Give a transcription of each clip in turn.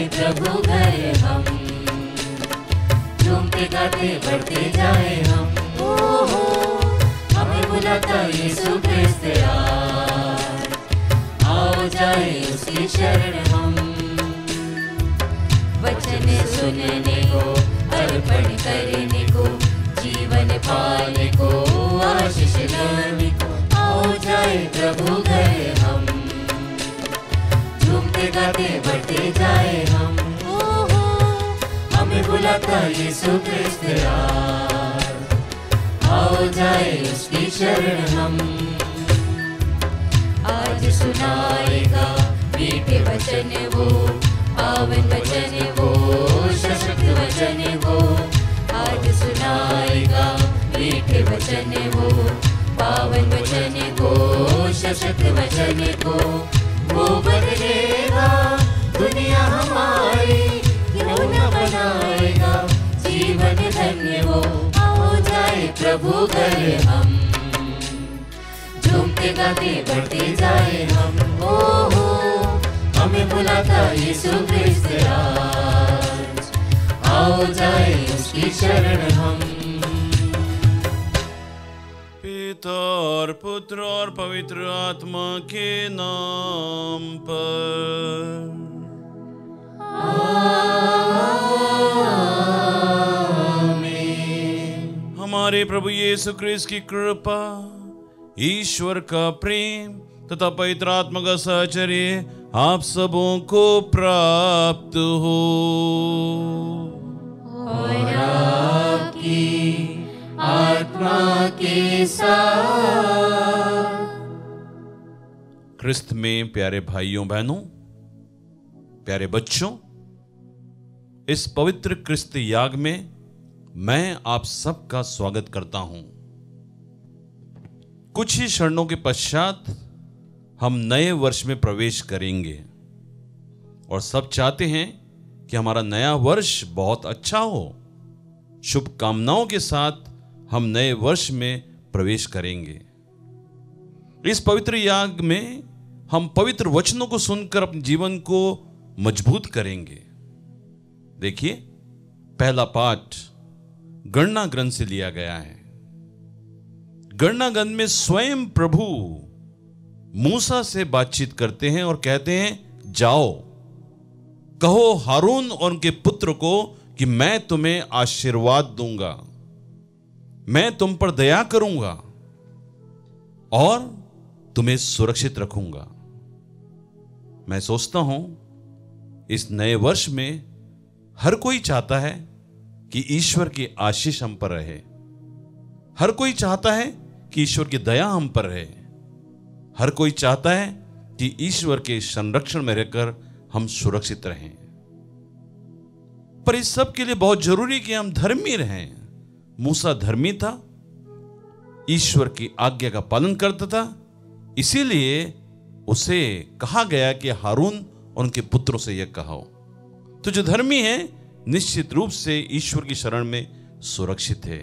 जाए प्रभु घर हम, झूमते गाते बढ़ते जाए हम। ओहो हमें बुलाता यीशु क्रिस्त यार, आओ जाए उसकी शरण हम। वचन सुनने को, अर्पण करने को, जीवन पाने को, आशीष लेने को, आओ जाए प्रभु घर हम, झूमते गाते बढ़ते जाए हम। ओहो हमें बुलाता यीशु क्रिस्त यार, आओ जाए उसकी शरण हम। आज सुनाएगा मीठे वचन वो, पावन वचन वो, सशक्त वचन वो। आज सुनाएगा मीठे वचन वो, पावन वचन वो, सशक्त वचन वो। वो बदलेगा दुनिया हमारी, खिलौना बनाएगा जीवन धन्य वो। आओ जाए प्रभु घर हम, झूमते गाते बढ़ते जाए हम। ओहो हमें बुलाता यीशु क्रिस्त आज, आओ जाए उसकी शरण हम। पिता और पुत्र और पवित्र आत्मा के नाम पर आमीन। हमारे प्रभु यीशु क्रिस्त की कृपा, ईश्वर का प्रेम तथा पवित्र आत्मा का सहचर्य आप सबों को प्राप्त हो। और आपकी आत्मा के साथ। क्रिस्त में प्यारे भाइयों बहनों, प्यारे बच्चों, इस पवित्र क्रिस्त याग में मैं आप सबका स्वागत करता हूं। कुछ ही क्षणों के पश्चात हम नए वर्ष में प्रवेश करेंगे और सब चाहते हैं कि हमारा नया वर्ष बहुत अच्छा हो। शुभकामनाओं के साथ हम नए वर्ष में प्रवेश करेंगे। इस पवित्र याग में हम पवित्र वचनों को सुनकर अपने जीवन को मजबूत करेंगे। देखिए, पहला पाठ गणना ग्रंथ से लिया गया है। गणना ग्रंथ में स्वयं प्रभु मूसा से बातचीत करते हैं और कहते हैं, जाओ कहो हारून और उनके पुत्र को कि मैं तुम्हें आशीर्वाद दूंगा, मैं तुम पर दया करूंगा और तुम्हें सुरक्षित रखूंगा। मैं सोचता हूं इस नए वर्ष में हर कोई चाहता है कि ईश्वर की आशीष हम पर रहे। हर कोई चाहता है कि ईश्वर की दया हम पर रहे। हर कोई चाहता है कि ईश्वर के संरक्षण में रहकर हम सुरक्षित रहें। पर इस सब के लिए बहुत जरूरी कि हम धर्मी रहें। मूसा धर्मी था, ईश्वर की आज्ञा का पालन करता था, इसीलिए उसे कहा गया कि हारून और उनके पुत्रों से यह कहो। तो जो धर्मी है निश्चित रूप से ईश्वर की शरण में सुरक्षित है।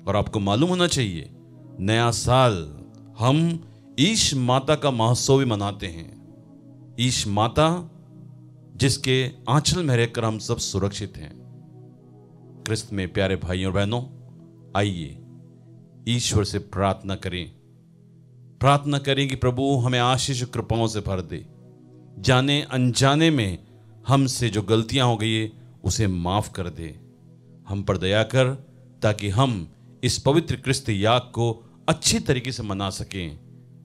और आपको मालूम होना चाहिए, नया साल हम ईश माता का महोत्सव भी मनाते हैं। ईश माता जिसके आंचल में रहकर हम सब सुरक्षित हैं। क्रिस्त में प्यारे भाइयों और बहनों, आइए ईश्वर से प्रार्थना करें। प्रार्थना करें कि प्रभु हमें आशीष कृपाओं से भर दे। जाने अनजाने में हमसे जो गलतियां हो गई है उसे माफ कर दे। हम पर दया कर, ताकि हम इस पवित्र क्रिस्त याग को अच्छी तरीके से मना सकें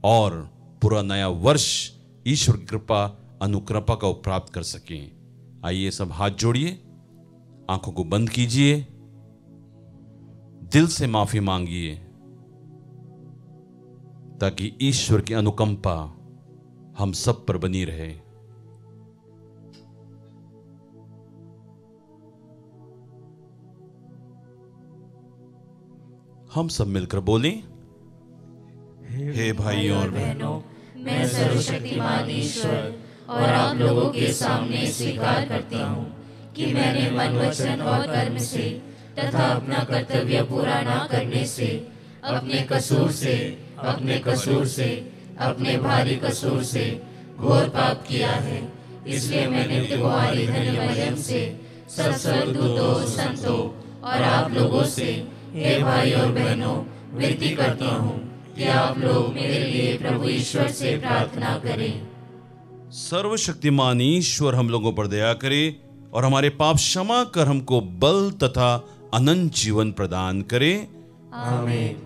और पूरा नया वर्ष ईश्वर की कृपा अनुकृपा का प्राप्त कर सकें। आइए सब हाथ जोड़िए, आंखों को बंद कीजिए, दिल से माफी मांगिए, ताकि ईश्वर की अनुकंपा हम सब पर बनी रहे। हम सब मिलकर बोलें, हे भाइयों और बहनों, मैं सर्वशक्तिमान ईश्वर और आप लोगों के सामने स्वीकार करती हूँ कि मैंने मन, वचन और कर्म से तथा अपना कर्तव्य पूरा न करने से, अपने कसूर से, अपने भारी कसूर से घोर पाप किया है। इसलिए मैंने तुम्हारी धन्य मरियम से सब स्वर्गदूतों, संतों और आप लोगों से, हे भाई और बहनों, विनती करता हूँ कि आप लोग मेरे लिए प्रभु ईश्वर से प्रार्थना करें। सर्वशक्तिमान ईश्वर हम लोगों पर दया करे और हमारे पाप क्षमा कर हमको बल तथा अनंत जीवन प्रदान करे। आमीन।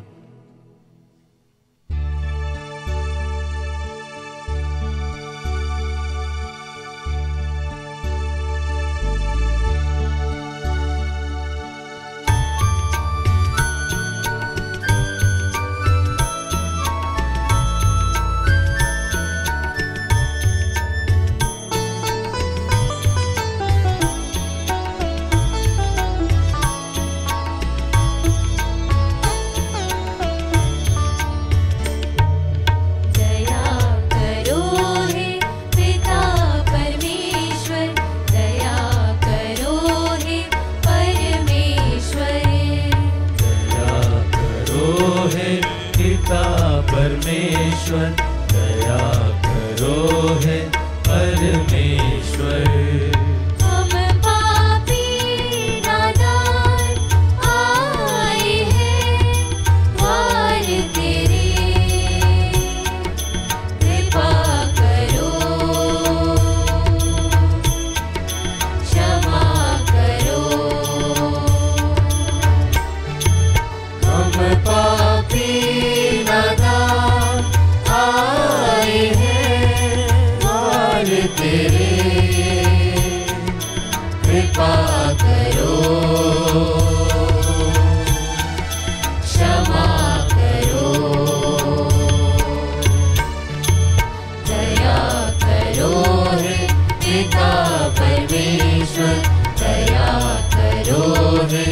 परमेश्वर दया करो है परमेश्वर। हम पापी नादान आए हैं द्वार तेरे, कृपा करो क्षमा करो। हम पापी नादान आए हैं द्वार तेरे, कृपा करो क्षमा करो। दया करो हे पिता परमेश्वर, दया करो हे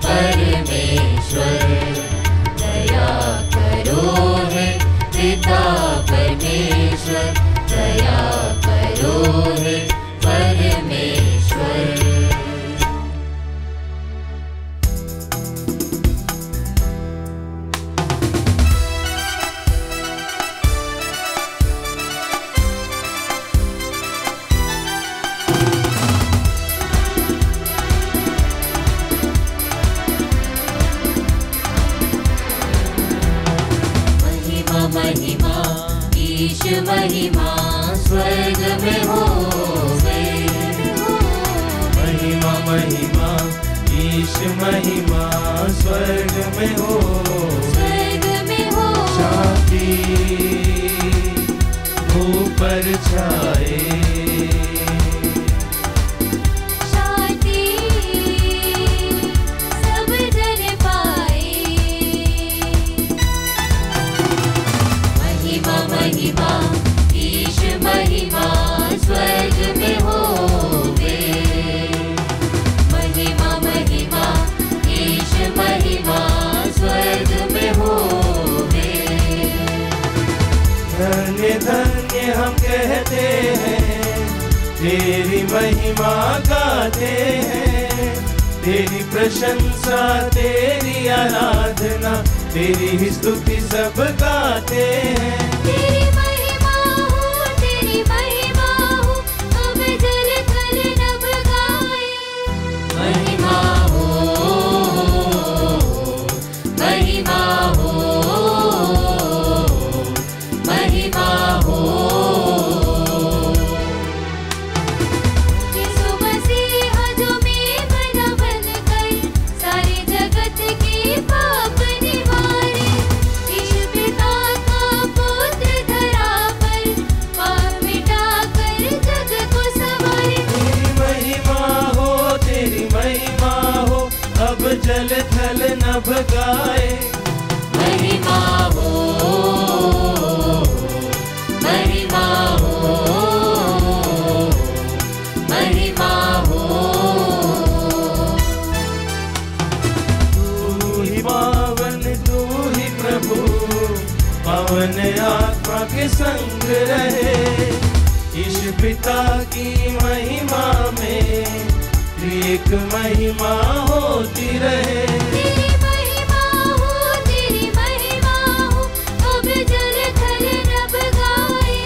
परमेश्वर, दया करो हे पिता परमेश्वर, दया करो हे परमेश्वर। महिमा ईश महिमा स्वर्ग में होवे, महिमा महिमा ईश महिमा स्वर्ग में हो, स्वर्ग में हो। शांति ऊपर छाए, शांति सब जन पाए। महिमा महिमा ईश महिमा स्वर्ग में होवे, महिमा महिमा ईश महिमा स्वर्ग में होवे। धन्य धन्य हम कहते हैं, तेरी महिमा गाते हैं, तेरी प्रशंसा तेरी आराधना, तेरी ही स्तुति सब गाते हैं। तेरी महिमा हो, तेरी महिमा हो, अब जल थल नभ गाए। महिमा हो, महिमा हो, महिमा हो। यीशु मसीह जो मेमना बनकर सारे जगत के पाप निवारे, ईश पिता का पुत्र धरा पर पाप मिटाकर जग को संवारे। तेरी महिमा हो, तेरी महिमा हो, अब जल थल नभ गाए। महिमा हो, महिमा हो, महिमा हो। तू ही पावन, तू ही प्रभु, पावन आत्मा के संग रहे। ईश पिता की महिमा में एक महिमा होती रहे। तेरी महिमा हो, तेरी महिमा हो, अब जल थल नभ गाए।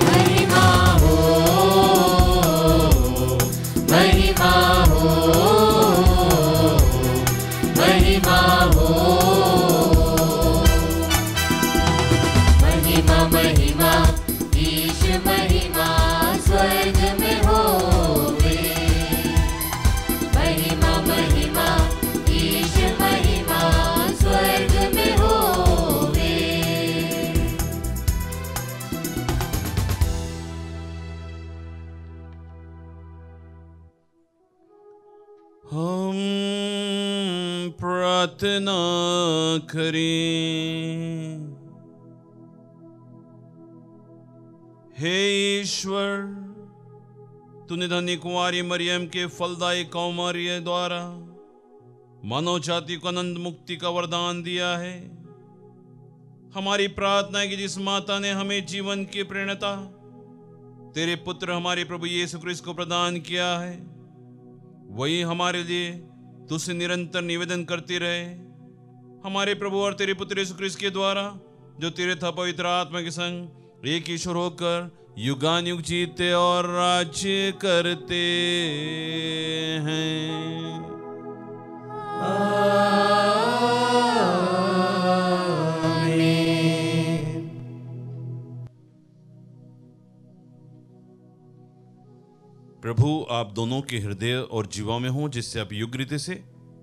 महिमा हो, प्रार्थना करें। हे ईश्वर, तूने धन्य कुंवारी मरियम के फलदायी कौमार्य द्वारा मानव जाति को अनंत मुक्ति का वरदान दिया है। हमारी प्रार्थना है कि जिस माता ने हमें जीवन की प्रेरणा तेरे पुत्र हमारे प्रभु यीशु क्रिस्त को प्रदान किया है, वही हमारे लिए तुझसे निरंतर निवेदन करती रहे। हमारे प्रभु और तेरे पुत्र यीशु क्रिस्त के द्वारा, जो तेरे था पवित्र आत्मा के संग एक ईश्वर होकर युगानुयुग जीते और राज्य करते हैं। प्रभु आप दोनों के हृदय और जीवा में हो, जिससे आप युग रीति से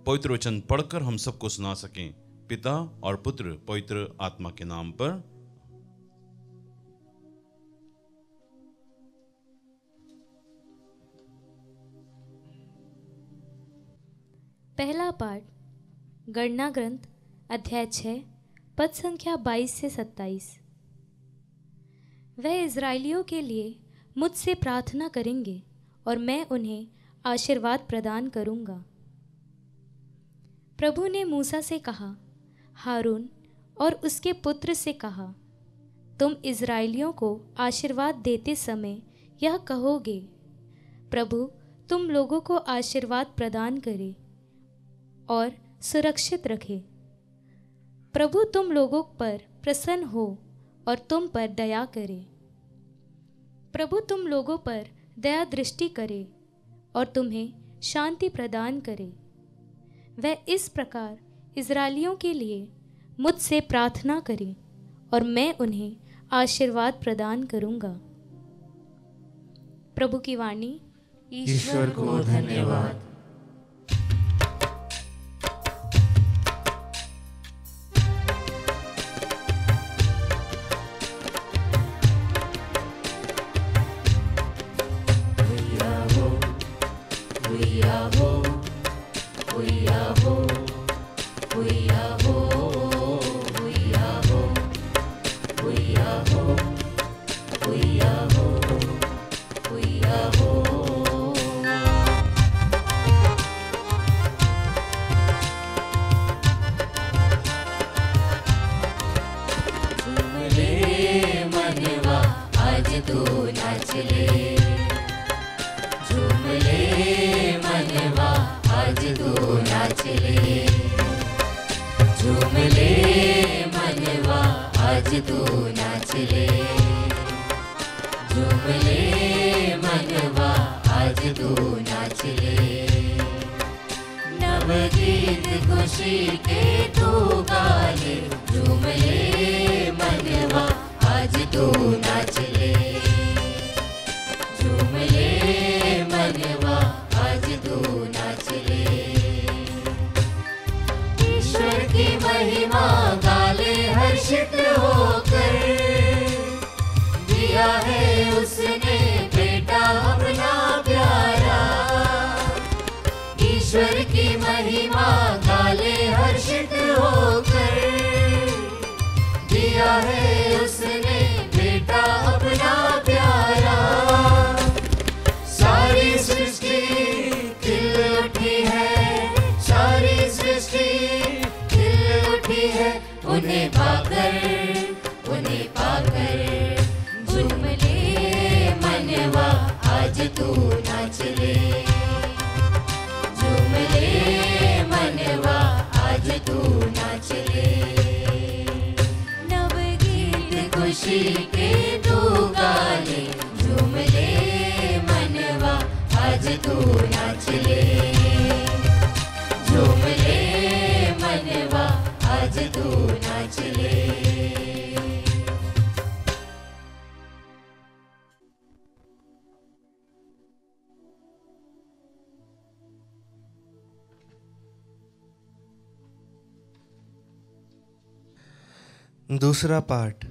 पवित्र वचन पढ़कर हम सबको सुना सकें। पिता और पुत्र पवित्र आत्मा के नाम पर। पहला पाठ गणना ग्रंथ अध्याय 6 पद संख्या 22 से 27। वह इज़राइलियों के लिए मुझसे प्रार्थना करेंगे और मैं उन्हें आशीर्वाद प्रदान करूंगा। प्रभु ने मूसा से कहा, हारून और उसके पुत्र से कहा, तुम इज़राइलियों को आशीर्वाद देते समय यह कहोगे, प्रभु तुम लोगों को आशीर्वाद प्रदान करे और सुरक्षित रखे। प्रभु तुम लोगों पर प्रसन्न हो और तुम पर दया करे। प्रभु तुम लोगों पर दया दृष्टि करे और तुम्हें शांति प्रदान करे। वह इस प्रकार इज़राइलियों के लिए मुझसे प्रार्थना करे और मैं उन्हें आशीर्वाद प्रदान करूंगा। प्रभु की वाणी। ईश्वर को धन्यवाद। दूसरा पाठ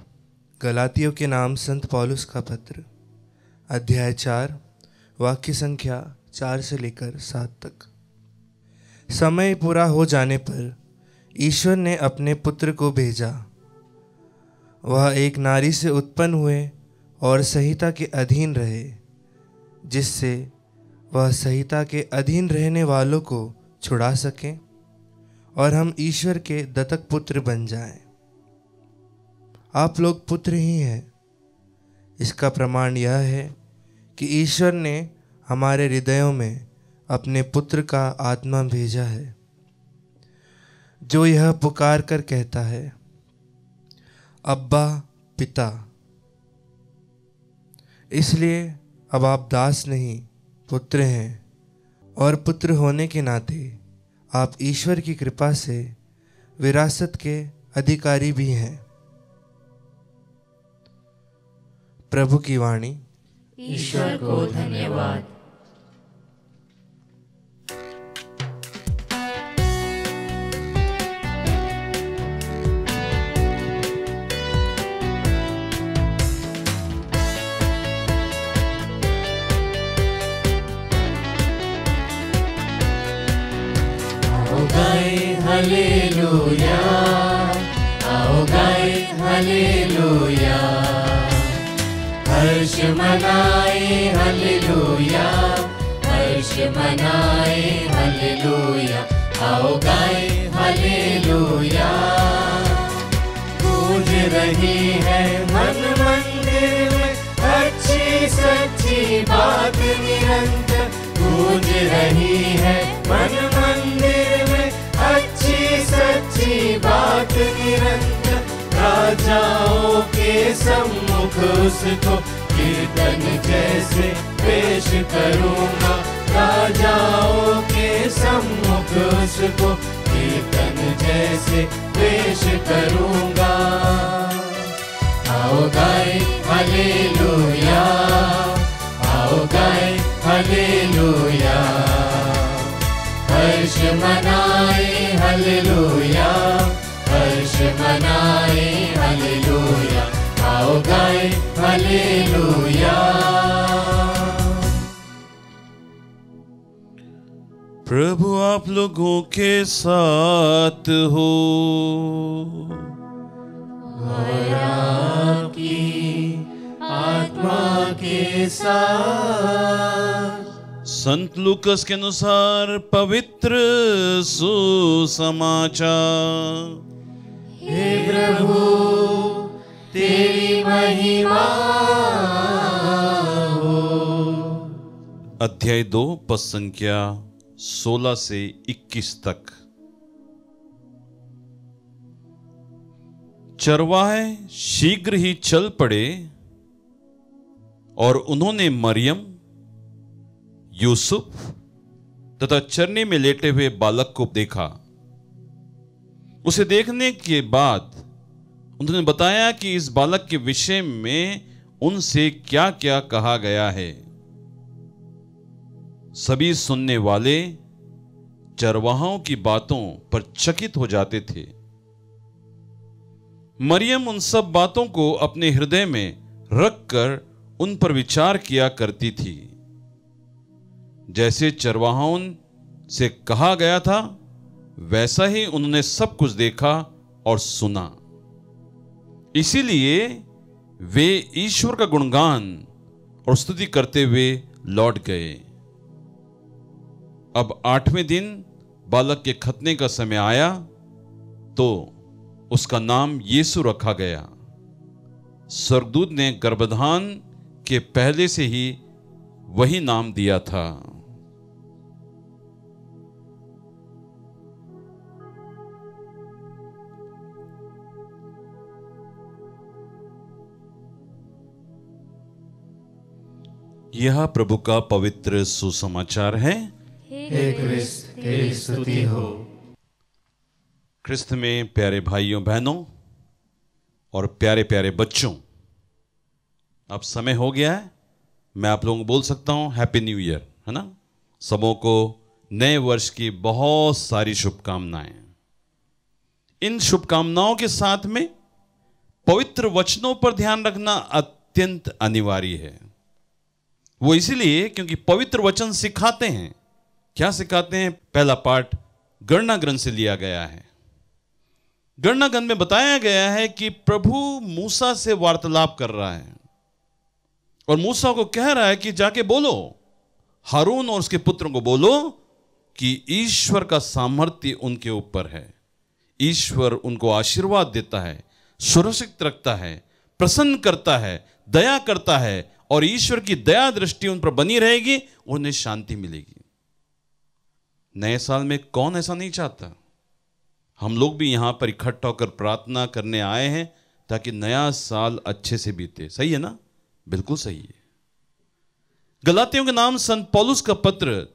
गलातियों के नाम संत पौलुस का पत्र अध्याय 4 वाक्य संख्या 4 से लेकर 7 तक। समय पूरा हो जाने पर ईश्वर ने अपने पुत्र को भेजा। वह एक नारी से उत्पन्न हुए और संहिता के अधीन रहे, जिससे वह संहिता के अधीन रहने वालों को छुड़ा सकें और हम ईश्वर के दत्तक पुत्र बन जाएं। आप लोग पुत्र ही हैं। इसका प्रमाण यह है कि ईश्वर ने हमारे हृदयों में अपने पुत्र का आत्मा भेजा है, जो यह पुकार कर कहता है, अब्बा पिता। इसलिए अब आप दास नहीं पुत्र हैं, और पुत्र होने के नाते आप ईश्वर की कृपा से विरासत के अधिकारी भी हैं। प्रभु की वाणी। ईश्वर को धन्यवाद। हालेलुया, आओ गाए हालेलुया, हर्ष मनाए हालेलुया, हर्ष मनाए हालेलुया, आओ गाए हालेलुया। गूंज रही है मन मंदिर में अच्छी सच्ची बात निरंतर, गूंज रही है मन मंदिर में अच्छी सच्ची बात निरंतर। राजाओं के सम्मुख उसको कीर्तन जैसे पेश करूँगा, राजाओं के सम्मुख उसको कीर्तन जैसे पेश करूँगा। आओ गाए हालेलुया, आओ गाए हालेलुया, हर्ष मनाए हालेलुया, हर्ष मनाए हालेलुया, आओ गाए हालेलुया। प्रभु आप लोगों के साथ हो, और आपकी आत्मा के साथ। संत लूकस के अनुसार पवित्र सुसमाचार। हे प्रभु तेरी महिमा हो। अध्याय 2 पद संख्या 16 से 21 तक। चरवाहे शीघ्र ही चल पड़े और उन्होंने मरियम, यूसुफ तथा चरनी में लेटे हुए बालक को देखा। उसे देखने के बाद उन्होंने बताया कि इस बालक के विषय में उनसे क्या क्या कहा गया है। सभी सुनने वाले चरवाहों की बातों पर चकित हो जाते थे। मरियम उन सब बातों को अपने हृदय में रखकर उन पर विचार किया करती थी। जैसे चरवाहों से कहा गया था, वैसा ही उन्होंने सब कुछ देखा और सुना। इसीलिए वे ईश्वर का गुणगान और स्तुति करते हुए लौट गए। अब 8वें दिन बालक के खतने का समय आया तो उसका नाम यीशु रखा गया। स्वर्गदूत ने गर्भधान के पहले से ही वही नाम दिया था। यह प्रभु का पवित्र सुसमाचार है। हे क्रिस्त तेरी स्तुति हो। क्रिस्त में प्यारे भाइयों बहनों और प्यारे प्यारे बच्चों, अब समय हो गया है, मैं आप लोगों को बोल सकता हूं हैप्पी न्यू ईयर, है ना। सबों को नए वर्ष की बहुत सारी शुभकामनाएं। इन शुभकामनाओं के साथ में पवित्र वचनों पर ध्यान रखना अत्यंत अनिवार्य है। वो इसीलिए क्योंकि पवित्र वचन सिखाते हैं। क्या सिखाते हैं? पहला पाठ गणना ग्रंथ से लिया गया है। गणना ग्रंथ में बताया गया है कि प्रभु मूसा से वार्तालाप कर रहा है और मूसा को कह रहा है कि जाके बोलो, हारून और उसके पुत्रों को बोलो कि ईश्वर का सामर्थ्य उनके ऊपर है, ईश्वर उनको आशीर्वाद देता है, सुरक्षित रखता है, प्रसन्न करता है, दया करता है और ईश्वर की दया दृष्टि उन पर बनी रहेगी, उन्हें शांति मिलेगी। नए साल में कौन ऐसा नहीं चाहता? हम लोग भी यहां पर इकट्ठा होकर प्रार्थना करने आए हैं ताकि नया साल अच्छे से बीते। सही है ना? बिल्कुल सही है। गलातियों के नाम संत पौलुस का पत्र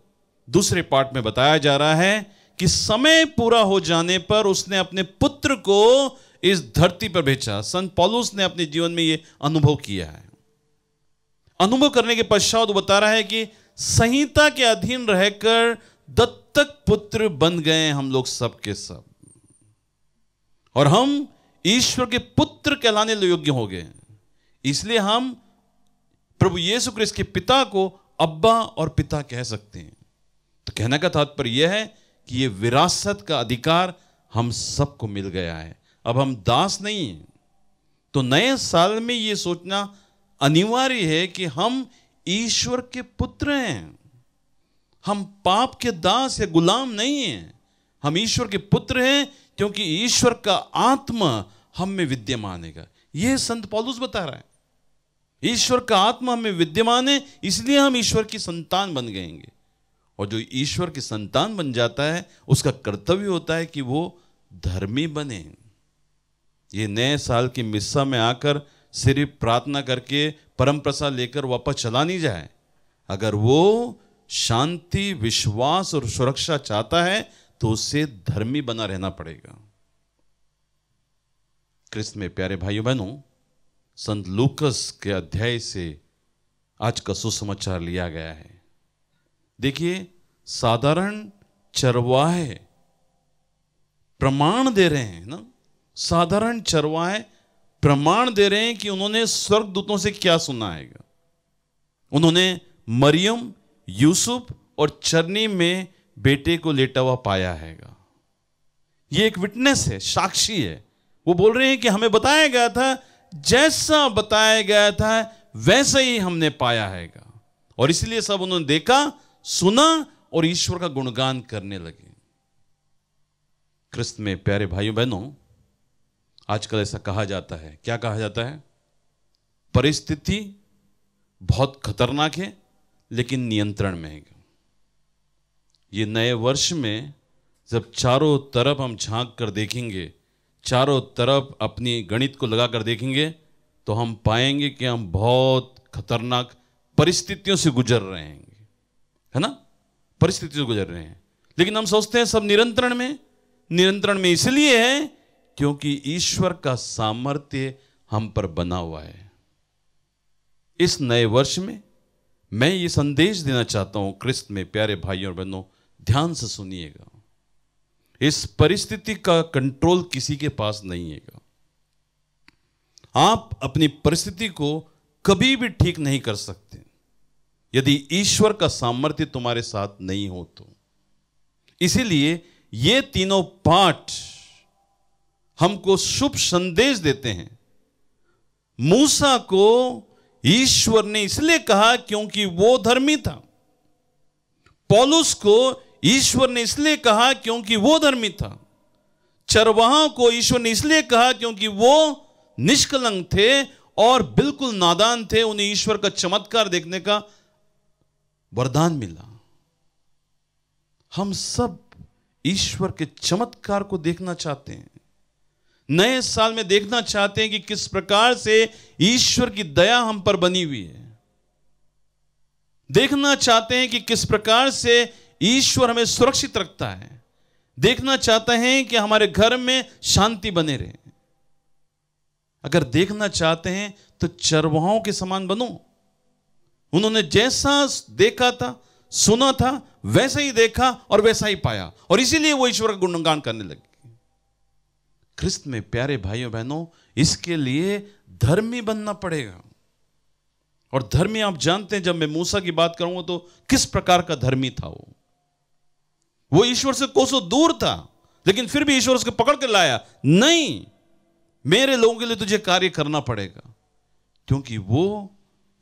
दूसरे पार्ट में बताया जा रहा है कि समय पूरा हो जाने पर उसने अपने पुत्र को इस धरती पर भेजा। संत पौलुस ने अपने जीवन में यह अनुभव किया है। अनुभव करने के पश्चात वो बता रहा है कि संहिता के अधीन रहकर दत्तक पुत्र बन गए हम लोग सब के सब, और हम ईश्वर के पुत्र कहलाने योग्य हो गए। इसलिए हम प्रभु यीशु क्रिस्त के पिता को अब्बा और पिता कह सकते हैं। तो कहने का तात्पर्य यह है कि यह विरासत का अधिकार हम सबको मिल गया है। अब हम दास नहीं हैं। तो नए साल में यह सोचना अनिवार्य है कि हम ईश्वर के पुत्र हैं। हम पाप के दास या गुलाम नहीं हैं। हम ईश्वर के पुत्र हैं क्योंकि ईश्वर का आत्मा हम में विद्यमान है। यह संत पौलुस बता रहा है। ईश्वर का आत्मा हमें विद्यमान है, इसलिए हम ईश्वर की संतान बन गएंगे। और जो ईश्वर की संतान बन जाता है उसका कर्तव्य होता है कि वो धर्मी बने। ये नए साल की मिस्सा में आकर सिर्फ प्रार्थना करके परम प्रसाद लेकर वापस चला नहीं जाए। अगर वो शांति, विश्वास और सुरक्षा चाहता है तो उसे धर्मी बना रहना पड़ेगा। क्रिस्त में प्यारे भाइयों बहनों, संत लूकस के अध्याय से आज का सुसमाचार लिया गया है। देखिए, साधारण चरवाहे प्रमाण दे रहे हैं ना, साधारण चरवाहे प्रमाण दे रहे हैं कि उन्होंने स्वर्गदूतों से क्या सुना है। उन्होंने मरियम, यूसुफ और चरनी में बेटे को लेटा हुआ पाया है। ये एक विटनेस है, साक्षी है। वो बोल रहे हैं कि हमें बताया गया था, जैसा बताया गया था वैसा ही हमने पाया है। और इसलिए सब उन्होंने देखा, सुना और ईश्वर का गुणगान करने लगे। क्रिस्त में प्यारे भाइयों बहनों, आजकल ऐसा कहा जाता है। क्या कहा जाता है? परिस्थिति बहुत खतरनाक है लेकिन नियंत्रण में है। ये नए वर्ष में जब चारों तरफ हम झांक कर देखेंगे, चारों तरफ अपनी गणित को लगा कर देखेंगे, तो हम पाएंगे कि हम बहुत खतरनाक परिस्थितियों से गुजर रहे हैं, है ना? परिस्थितियों से गुजर रहे हैं। लेकिन हम सोचते हैं सब नियंत्रण में इसलिए है क्योंकि ईश्वर का सामर्थ्य हम पर बना हुआ है। इस नए वर्ष में मैं ये संदेश देना चाहता हूं क्रिस्त में प्यारे भाइयों और बहनों, ध्यान से सुनिएगा। इस परिस्थिति का कंट्रोल किसी के पास नहीं है। आप अपनी परिस्थिति को कभी भी ठीक नहीं कर सकते यदि ईश्वर का सामर्थ्य तुम्हारे साथ नहीं हो तो। इसीलिए ये तीनों पाठ हमको शुभ संदेश देते हैं। मूसा को ईश्वर ने इसलिए कहा क्योंकि वो धर्मी था। पौलुस को ईश्वर ने इसलिए कहा क्योंकि वो धर्मी था। चरवाहों को ईश्वर ने इसलिए कहा क्योंकि वो निष्कलंक थे और बिल्कुल नादान थे। उन्हें ईश्वर का चमत्कार देखने का वरदान मिला। हम सब ईश्वर के चमत्कार को देखना चाहते हैं। नए साल में देखना चाहते हैं कि किस प्रकार से ईश्वर की दया हम पर बनी हुई है। देखना चाहते हैं कि किस प्रकार से ईश्वर हमें सुरक्षित रखता है। देखना चाहते हैं कि हमारे घर में शांति बने रहे। अगर देखना चाहते हैं तो चरवाहों के समान बनो। उन्होंने जैसा देखा था, सुना था, वैसा ही देखा और वैसा ही पाया, और इसीलिए वो ईश्वर का गुणगान करने लगे। क्रिस्त में प्यारे भाइयों बहनों, इसके लिए धर्मी बनना पड़ेगा। और धर्मी आप जानते हैं, जब मैं मूसा की बात करूंगा तो किस प्रकार का धर्मी था वो ईश्वर से कोसों दूर था, लेकिन फिर भी ईश्वर उसको पकड़ कर लाया, नहीं, मेरे लोगों के लिए तुझे कार्य करना पड़ेगा, क्योंकि वो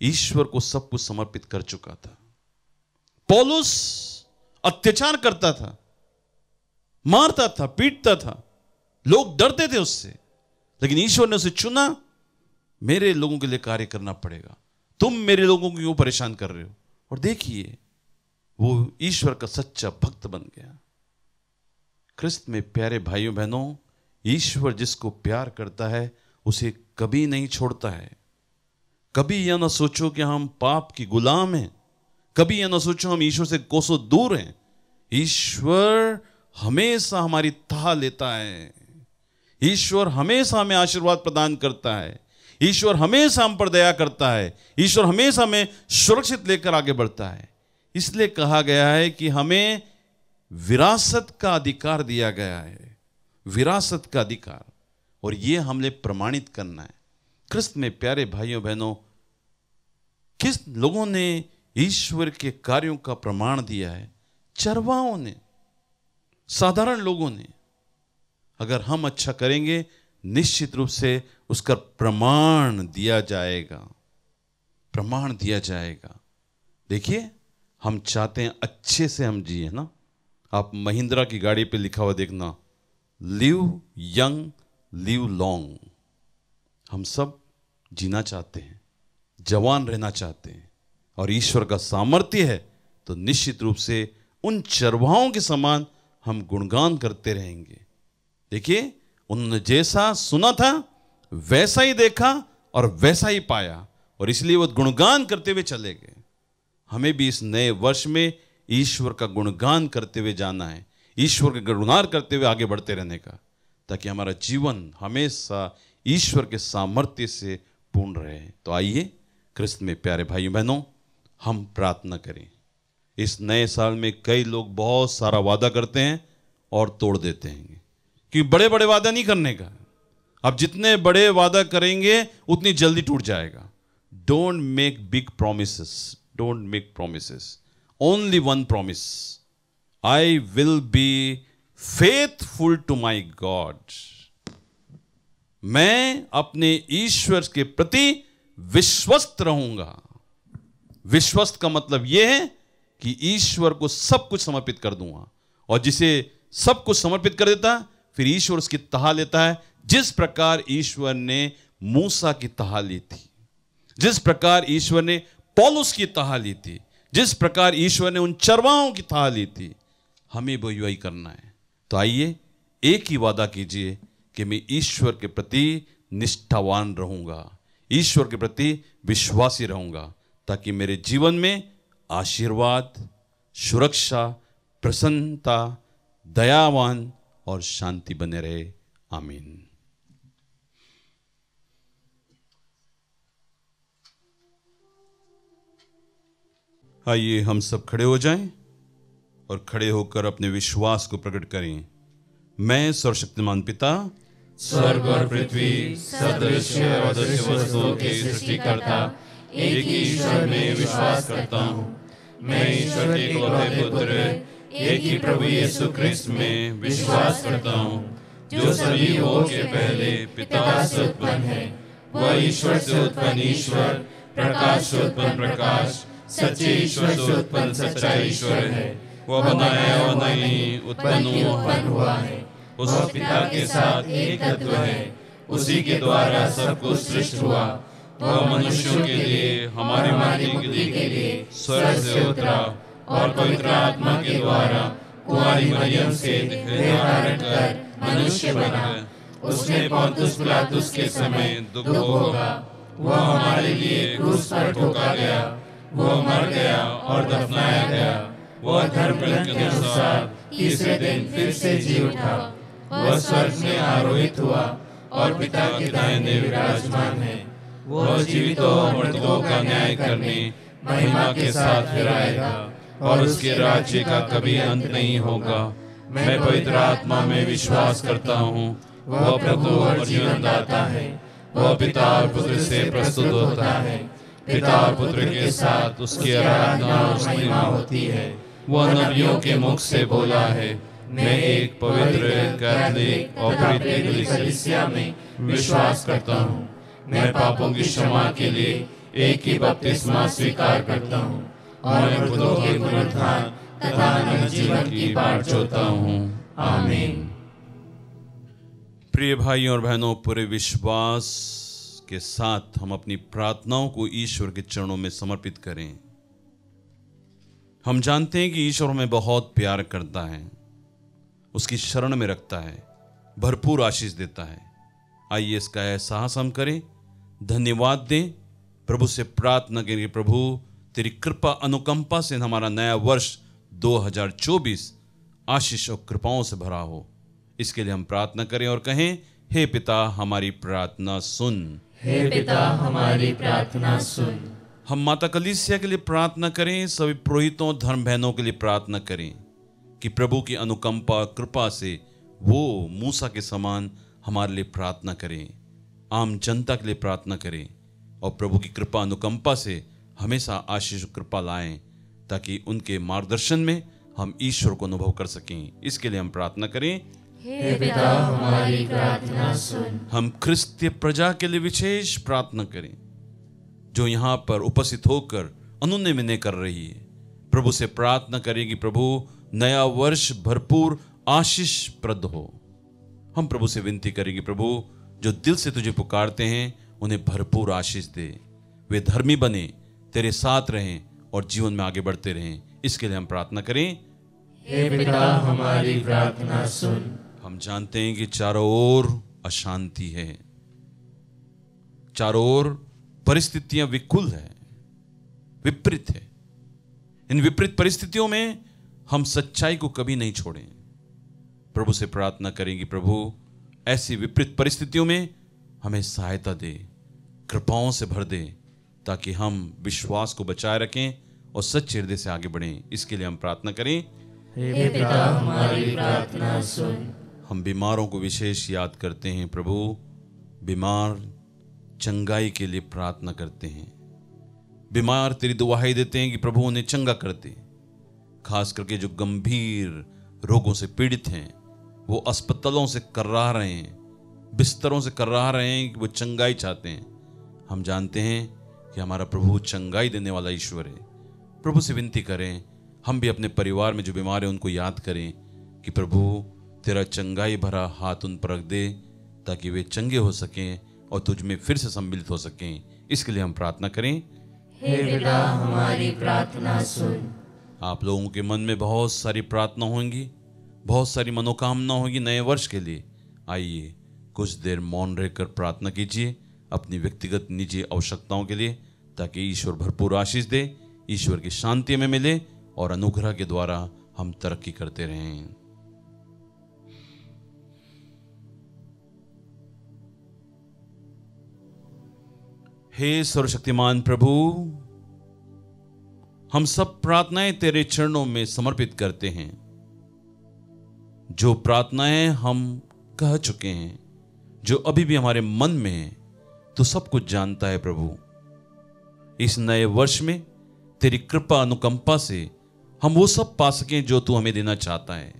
ईश्वर को सब कुछ समर्पित कर चुका था। पौलुस अत्याचार करता था, मारता था, पीटता था, लोग डरते थे उससे, लेकिन ईश्वर ने उसे चुना, मेरे लोगों के लिए कार्य करना पड़ेगा, तुम मेरे लोगों को क्यों परेशान कर रहे हो। और देखिए वो ईश्वर का सच्चा भक्त बन गया। ख्रिस्त में प्यारे भाइयों बहनों, ईश्वर जिसको प्यार करता है उसे कभी नहीं छोड़ता है। कभी यह ना सोचो कि हम पाप की गुलाम हैं, कभी यह ना सोचो हम ईश्वर से कोसों दूर हैं। ईश्वर हमेशा हमारी थाह लेता है, ईश्वर हमेशा हमें आशीर्वाद प्रदान करता है, ईश्वर हमेशा हम पर दया करता है, ईश्वर हमेशा हमें सुरक्षित लेकर आगे बढ़ता है। इसलिए कहा गया है कि हमें विरासत का अधिकार दिया गया है, विरासत का अधिकार, और ये हमने प्रमाणित करना है। ख्रिस्त में प्यारे भाइयों बहनों, किस लोगों ने ईश्वर के कार्यों का प्रमाण दिया है? चरवाहों ने, साधारण लोगों ने। अगर हम अच्छा करेंगे निश्चित रूप से उसका प्रमाण दिया जाएगा, प्रमाण दिया जाएगा। देखिए हम चाहते हैं अच्छे से हम जिए ना। आप महिंद्रा की गाड़ी पे लिखा हुआ देखना, लिव यंग लिव लॉन्ग। हम सब जीना चाहते हैं, जवान रहना चाहते हैं, और ईश्वर का सामर्थ्य है तो निश्चित रूप से उन चरवाहों के समान हम गुणगान करते रहेंगे। देखिए उन्होंने जैसा सुना था वैसा ही देखा और वैसा ही पाया, और इसलिए वो गुणगान करते हुए चले गए। हमें भी इस नए वर्ष में ईश्वर का गुणगान करते हुए जाना है, ईश्वर का गुणगान करते हुए आगे बढ़ते रहने का, ताकि हमारा जीवन हमेशा ईश्वर के सामर्थ्य से पूर्ण रहे। तो आइए ख्रिस्त में प्यारे भाइयों बहनों, हम प्रार्थना करें। इस नए साल में कई लोग बहुत सारा वादा करते हैं और तोड़ देते हैं, कि बड़े बड़े वादा नहीं करने का। अब जितने बड़े वादा करेंगे उतनी जल्दी टूट जाएगा। Don't make big promises, don't make promises, only one promise, I will be faithful to my god. मैं अपने ईश्वर के प्रति विश्वस्त रहूंगा। विश्वस्त का मतलब यह है कि ईश्वर को सब कुछ समर्पित कर दूंगा, और जिसे सब कुछ समर्पित कर देता फिर ईश्वर उसकी तहा लेता है। जिस प्रकार ईश्वर ने मूसा की तहा ली थी, जिस प्रकार ईश्वर ने पौलुस की तहा ली थी, जिस प्रकार ईश्वर ने उन चरवाहों की तहा ली थी, हमें वो वही करना है। तो आइए एक ही वादा कीजिए कि मैं ईश्वर के प्रति निष्ठावान रहूंगा, ईश्वर के प्रति विश्वासी रहूंगा, ताकि मेरे जीवन में आशीर्वाद, सुरक्षा, प्रसन्नता, दयावान और शांति बने रहे। आमीन। आइए हम सब खड़े हो जाएं और खड़े होकर अपने विश्वास को प्रकट करें। मैं सर्वशक्तिमान पिता, स्वर्ग और पृथ्वी, सदृश्य और अदृश्य वस्तुओं के सृष्टिकर्ता एक ही ईश्वर में विश्वास करता हूँ। मैं ईश्वर के इकलौते पुत्र, एक ही प्रभु यीशु ख्रिस्त में विश्वास करता हूँ, जो सभी युगों के पहले पिता से उत्पन्न है। वह ईश्वर से उत्पन्न ईश्वर, प्रकाश से उत्पन्न प्रकाश, सच्चे ईश्वर से उत्पन्न सच्चा ईश्वर है। वह बनाया और नहीं उत्पन्न हुआ है। उस पिता के साथ एक तत्व है, उसी के द्वारा सब कुछ सृष्टि हुआ। वह मनुष्यों के लिए, हमारे मुक्ति के लिए स्वर्ग से उतरा और पवित्र आत्मा के द्वारा कुंवारी मरियम से देह धारण कर मनुष्य बना। उसने पोंतुस पिलातुस के समय दुख भोगा। वह हमारे लिए क्रूस पर ठोका गया, वह मर गया और दफनाया गया। वह धर्मग्रंथ के अनुसार तीसरे दिन फिर से जी उठा। वह स्वर्ग में आरोहित हुआ और पिता के दाहिने विराजमान है। वह जीवितों और मृतकों का न्याय करने महिमा के साथ फिर आएगा, और उसके राज्य का कभी अंत नहीं होगा। मैं पवित्र आत्मा में विश्वास करता हूँ, वह प्रभु और जीवन दाता है। वह पिता और पुत्र से प्रस्तुत होता है। पिता और पुत्र के साथ उसकी आराधना और महिमा होती है। वह नबियों के मुख से बोला है। मैं एक पवित्र कैथोलिक और प्रीति कलीसिया में विश्वास करता हूँ। मैं पापों की क्षमा के लिए एक ही बपतिस्मा स्वीकार करता हूँ और मृतकों के पुनरुत्थान तथा अनंत जीवन की बाट जोता हूँ। आमीन। प्रिय भाइयों और बहनों, पूरे विश्वास के साथ हम अपनी प्रार्थनाओं को ईश्वर के चरणों में समर्पित करें। हम जानते हैं कि ईश्वर हमें बहुत प्यार करता है, उसकी शरण में रखता है, भरपूर आशीष देता है। आइए इसका एहसास हम करें, धन्यवाद दें, प्रभु से प्रार्थना करें। प्रभु तेरी कृपा अनुकंपा से हमारा नया वर्ष 2024 आशीष और कृपाओं से भरा हो। इसके लिए हम प्रार्थना करें और कहें, हे पिता हमारी प्रार्थना सुन। हे पिता हमारी प्रार्थना सुन। हम माता कलीसिया के लिए प्रार्थना करें, सभी पुरोहितों धर्म बहनों के लिए प्रार्थना करें कि प्रभु की अनुकंपा कृपा से वो मूसा के समान हमारे लिए प्रार्थना करें, आम जनता के लिए प्रार्थना करें और प्रभु की कृपा अनुकंपा से हमेशा आशीष कृपा लाएं, ताकि उनके मार्गदर्शन में हम ईश्वर को अनुभव कर सकें। इसके लिए हम प्रार्थना करें, हे पिता हमारी प्रार्थना सुन। हम क्रिस्तीय प्रजा के लिए विशेष प्रार्थना करें जो यहाँ पर उपस्थित होकर अनुनय विनय कर रही है। प्रभु से प्रार्थना करें कि प्रभु नया वर्ष भरपूर आशीष प्रद हो। हम प्रभु से विनती करेंगे, प्रभु जो दिल से तुझे पुकारते हैं उन्हें भरपूर आशीष दे, वे धर्मी बने, तेरे साथ रहें और जीवन में आगे बढ़ते रहें। इसके लिए हम प्रार्थना करें, हे पिता हमारी प्रार्थना सुन। हम जानते हैं कि चारों ओर अशांति है, चारों ओर परिस्थितियां विकुल है, विपरीत है। इन विपरीत परिस्थितियों में हम सच्चाई को कभी नहीं छोड़ें। प्रभु से प्रार्थना करेंगे, प्रभु ऐसी विपरीत परिस्थितियों में हमें सहायता दे, कृपाओं से भर दे, ताकि हम विश्वास को बचाए रखें और सच्चे हृदय से आगे बढ़ें। इसके लिए हम प्रार्थना करें, हे पिता हमारी प्रार्थना सुन। हम बीमारों को विशेष याद करते हैं। प्रभु बीमार चंगाई के लिए प्रार्थना करते हैं। बीमार तेरी दुआई देते हैं कि प्रभु उन्हें चंगा कर दे। खास करके जो गंभीर रोगों से पीड़ित हैं, वो अस्पतालों से कर्राह रहे हैं, बिस्तरों से कर्राह रहे हैं कि वो चंगाई चाहते हैं। हम जानते हैं कि हमारा प्रभु चंगाई देने वाला ईश्वर है। प्रभु से विनती करें, हम भी अपने परिवार में जो बीमार हैं उनको याद करें कि प्रभु तेरा चंगाई भरा हाथ उन पर रख दे, ताकि वे चंगे हो सकें और तुझ में फिर से सम्मिलित हो सकें। इसके लिए हम प्रार्थना करें, हे पिता हमारी प्रार्थना सुन। आप लोगों के मन में बहुत सारी प्रार्थना होंगी, बहुत सारी मनोकामना होगी नए वर्ष के लिए। आइए कुछ देर मौन रहकर प्रार्थना कीजिए अपनी व्यक्तिगत निजी आवश्यकताओं के लिए, ताकि ईश्वर भरपूर आशीष दे, ईश्वर की शांति में मिले और अनुग्रह के द्वारा हम तरक्की करते रहें। हे सर्वशक्तिमान प्रभु, हम सब प्रार्थनाएं तेरे चरणों में समर्पित करते हैं। जो प्रार्थनाएं हम कह चुके हैं, जो अभी भी हमारे मन में है, तो सब कुछ जानता है प्रभु। इस नए वर्ष में तेरी कृपा अनुकंपा से हम वो सब पा सकें जो तू हमें देना चाहता है।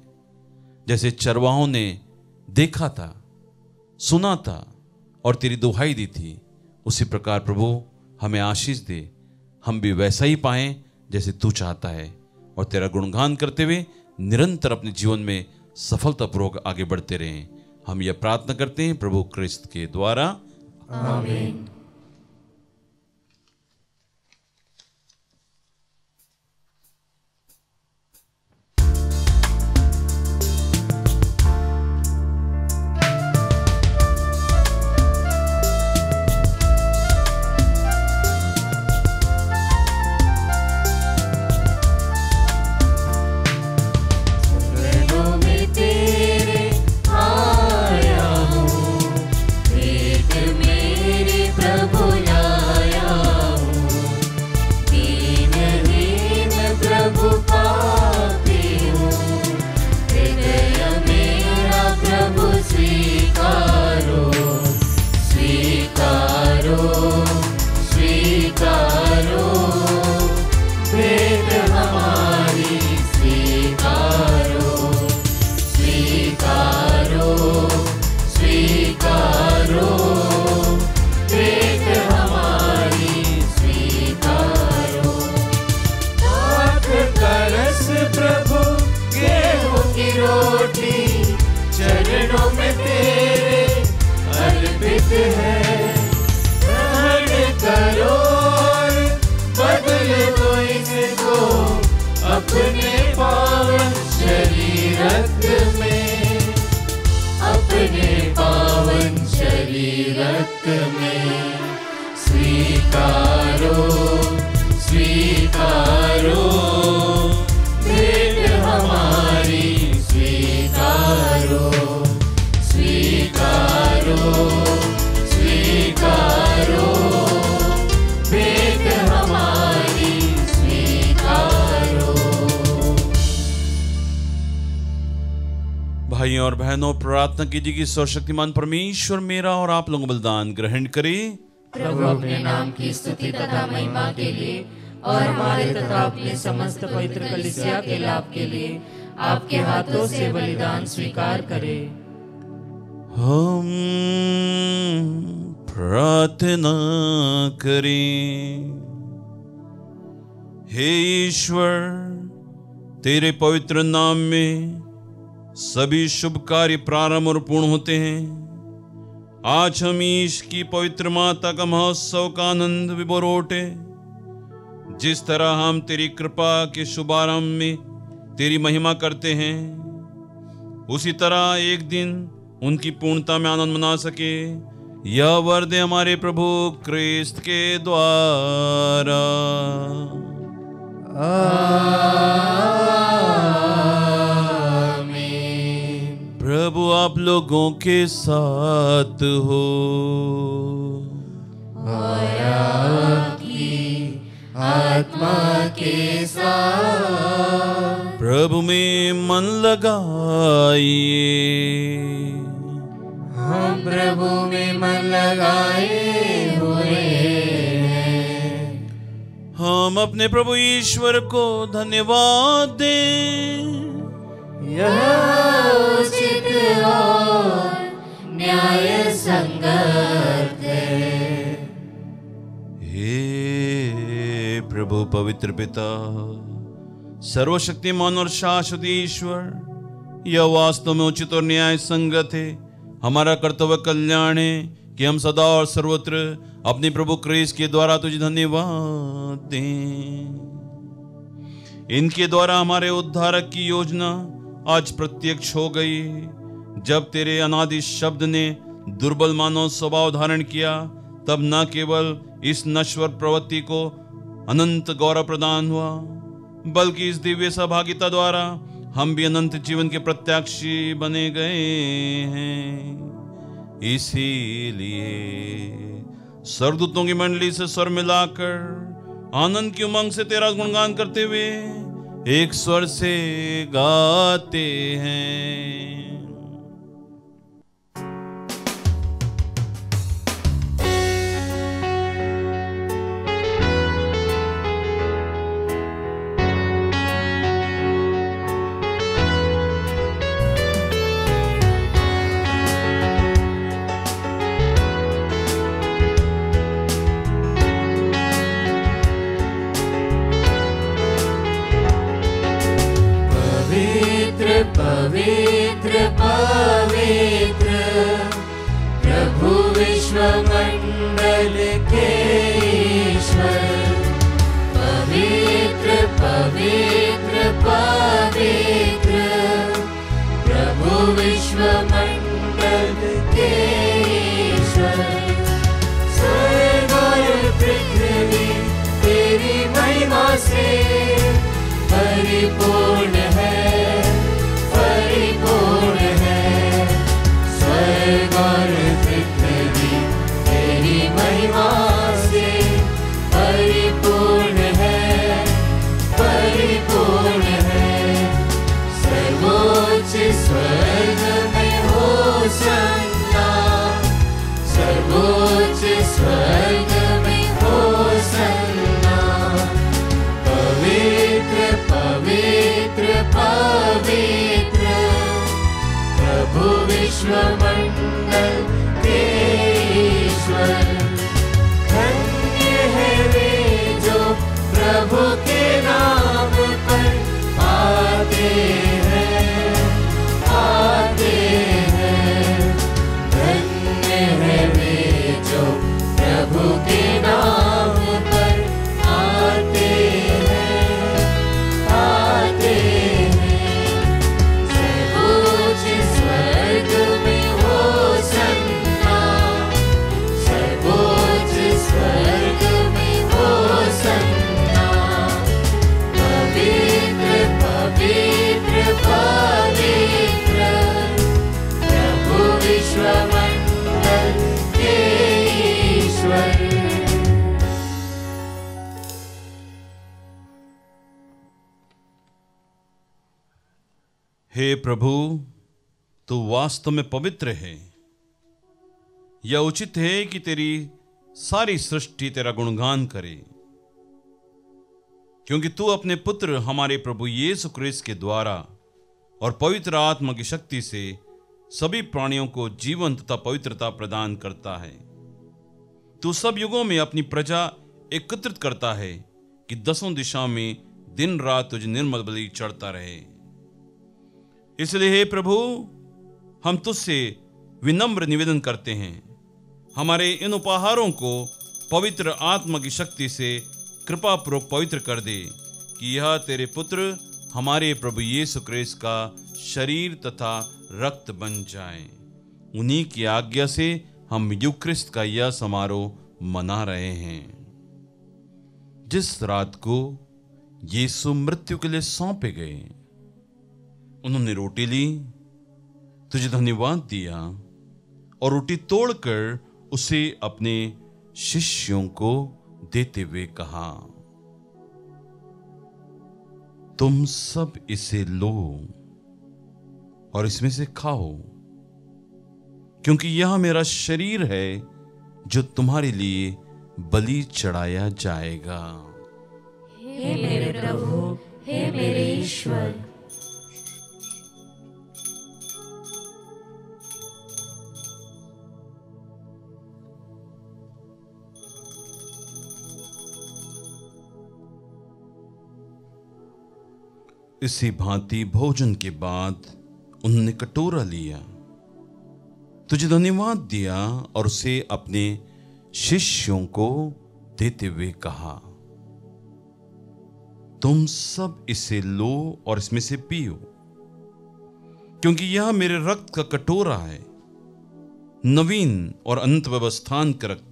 जैसे चरवाहों ने देखा था, सुना था और तेरी दुहाई दी थी, उसी प्रकार प्रभु हमें आशीष दे, हम भी वैसा ही पाएं जैसे तू चाहता है, और तेरा गुणगान करते हुए निरंतर अपने जीवन में सफलतापूर्वक आगे बढ़ते रहें। हम यह प्रार्थना करते हैं प्रभु क्रिस्त के द्वारा, आमीन। मेरे मस्तक में। स्वीकारो स्वीकारो भेंट हमारी, स्वीकारो स्वीकारो स्वीकारो भेंट हमारी, स्वीकारो। भाइयों और बहनों, प्रार्थना कीजिए कि सर्वशक्तिमान परमेश्वर मेरा और आप लोगों का बलिदान ग्रहण करे। प्रभु अपने नाम की स्तुति तथा महिमा के लिए और हमारे तथा अपने समस्त पवित्र कलीसिया के लाभ के लिए आपके हाथों से बलिदान स्वीकार करे। हम प्रार्थना करें। हे ईश्वर, तेरे पवित्र नाम में सभी शुभ कार्य प्रारंभ और पूर्ण होते हैं। आज हम ईश की पवित्र माता का महोत्सव का आनंद विभोरोटे। जिस तरह हम तेरी कृपा के शुभारंभ में तेरी महिमा करते हैं, उसी तरह एक दिन उनकी पूर्णता में आनंद मना सके। यह वर दे हमारे प्रभु क्रिस्त के द्वारा। प्रभु आप लोगों के साथ हो और आपकी आत्मा के साथ। प्रभु में मन लगाइए। हम प्रभु में मन लगाए हुए हैं। हम अपने प्रभु ईश्वर को धन्यवाद दें। यह उचित और न्याय संगत है। हे प्रभु पवित्र पिता, सर्वशक्तिमान और शाश्वत ईश्वर, यह वास्तव में उचित और न्याय संगत है। हमारा कर्तव्य कल्याण है कि हम सदा और सर्वत्र अपने प्रभु क्रिस्त के द्वारा तुझे धन्यवाद दें। इनके द्वारा हमारे उद्धारक की योजना आज प्रत्यक्ष हो गई। जब तेरे अनादि शब्द ने दुर्बल मानव स्वभाव धारण किया, तब न केवल इस नश्वर प्रवृत्ति को अनंत गौरव प्रदान हुआ, बल्कि इस दिव्य सहभागिता द्वारा हम भी अनंत जीवन के प्रत्याशी बने गए हैं। इसीलिए स्वर्गदूतों की मंडली से स्वर मिलाकर आनंद की उमंग से तेरा गुणगान करते हुए एक स्वर से गाते हैं। पवित्र पवित्र प्रभु विश्व मंडल के ईश्वर। पवित्र पवित्र पवित्र प्रभु विश्व मंडल के ईश्वर। स्वर्ग और पृथ्वी तेरी महिमा से परिपूर्ण है, परिपूर्ण है। स्वर्ग और पृथ्वी तेरी महिमा से परिपूर्ण है, परिपूर्ण है। सर्वोच्च स्वर्ग में हो हे प्रभु, तू वास्तव में पवित्र है। यह उचित है कि तेरी सारी सृष्टि तेरा गुणगान करे, क्योंकि तू अपने पुत्र हमारे प्रभु यीशु क्रिस्त के द्वारा और पवित्र आत्मा की शक्ति से सभी प्राणियों को जीवन तथा पवित्रता प्रदान करता है। तू सब युगों में अपनी प्रजा एकत्रित करता है कि दसों दिशाओं में दिन रात तुझे निर्मल बलि चढ़ता रहे। इसलिए हे प्रभु, हम तुझसे विनम्र निवेदन करते हैं, हमारे इन उपहारों को पवित्र आत्मा की शक्ति से कृपा पूर्वक पवित्र कर दे, कि यह तेरे पुत्र हमारे प्रभु यीशु क्रिस्त का शरीर तथा रक्त बन जाए। उन्हीं की आज्ञा से हम यूक्रिस्ट का यह समारोह मना रहे हैं। जिस रात को यीशु मृत्यु के लिए सौंपे गए, उन्होंने रोटी ली, तुझे धन्यवाद दिया और रोटी तोड़कर उसे अपने शिष्यों को देते हुए कहा, तुम सब इसे लो और इसमें से खाओ, क्योंकि यह मेरा शरीर है जो तुम्हारे लिए बलि चढ़ाया जाएगा। हे मेरे प्रभु, हे मेरे ईश्वर। इसी भांति भोजन के बाद उन्होंने कटोरा लिया, तुझे धन्यवाद दिया और उसे अपने शिष्यों को देते हुए कहा, तुम सब इसे लो और इसमें से पियो, क्योंकि यह मेरे रक्त का कटोरा है, नवीन और अनंत व्यवस्थान का रक्त,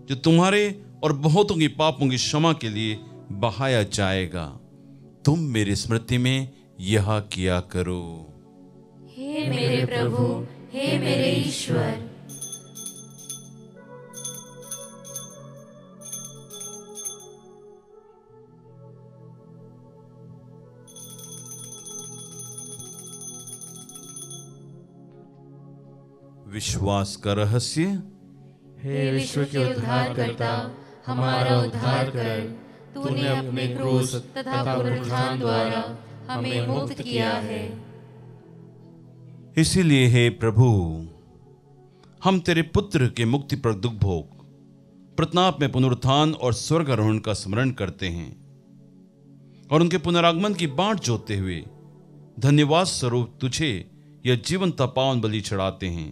जो तुम्हारे और बहुतों की पापों की क्षमा के लिए बहाया जाएगा। तुम मेरी स्मृति में यह किया करो। हे मेरे प्रभु, हे मेरे ईश्वर। विश्वास का रहस्य। हे विश्व के उद्धारकर्ता, हमारा उद्धार कर। तूने अपने क्रूस तथा पुनरुत्थान द्वारा हमें मुक्त किया है। इसीलिए हे प्रभु, हम तेरे पुत्र के मुक्तिप्रद दुख भोग, प्रताप में पुनरुत्थान और स्वर्गारोहण का स्मरण करते हैं और उनके पुनरागमन की बाट जोते हुए धन्यवाद स्वरूप तुझे यह जीवंत पावन बलि चढ़ाते हैं।